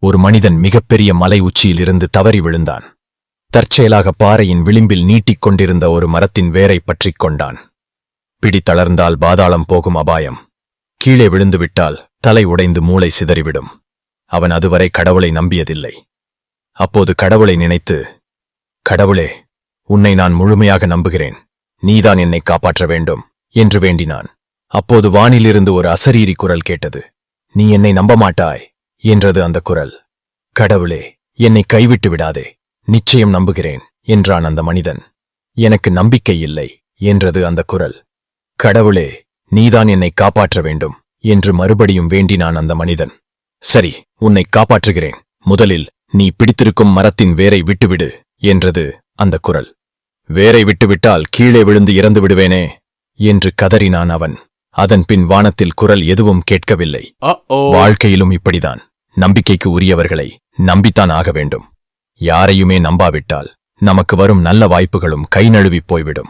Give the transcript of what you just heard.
ஒரு மனிதன் மிகப்பெரிய மலை உச்சியிலிருந்து தவறி விழுந்தான். தற்செயலாக பாறையின் விளிம்பில் நீட்டிக் கொண்டிருந்த ஒரு மரத்தின் வேரை பற்றிக் கொண்டான். பிடி தளர்ந்தால் பாதாளம் போகும் அபாயம். கீழே விழுந்துவிட்டால் தலை உடைந்து மூளை சிதறிவிடும். அவன் அதுவரை கடவுளை நம்பியதில்லை. அப்போது கடவுளை நினைத்து, கடவுளே, உன்னை நான் முழுமையாக நம்புகிறேன், நீதான் என்னை காப்பாற்ற வேண்டும் என்று வேண்டினான். அப்போது வானிலிருந்து ஒரு அசரீரி குரல் கேட்டது. நீ என்னை நம்ப மாட்டாய் என்றது அந்த குரல். கடவுளே, என்னை கைவிட்டு விடாதே, நிச்சயம் நம்புகிறேன் என்றான் அந்த மனிதன். எனக்கு நம்பிக்கை இல்லை என்றது அந்த குரல். கடவுளே, நீதான் என்னை காப்பாற்ற வேண்டும் என்று மறுபடியும் வேண்டினான் அந்த மனிதன். சரி, உன்னை காப்பாற்றுகிறேன், முதலில் நீ பிடித்திருக்கும் மரத்தின் வேரை விட்டுவிடு என்றது அந்த குரல். வேரை விட்டுவிட்டால் கீழே விழுந்து இறந்து விடுவேனே என்று கதறினான் அவன். அதன்பின் வானத்தில் குரல் எதுவும் கேட்கவில்லை. வாழ்க்கையிலும் இப்படிதான், நம்பிக்கைக்கு உரியவர்களை நம்பித்தான் ஆக வேண்டும். யாரையுமே நம்பாவிட்டால் நமக்கு வரும் நல்ல வாய்ப்புகளும் கை நழுவிப் போய்விடும்.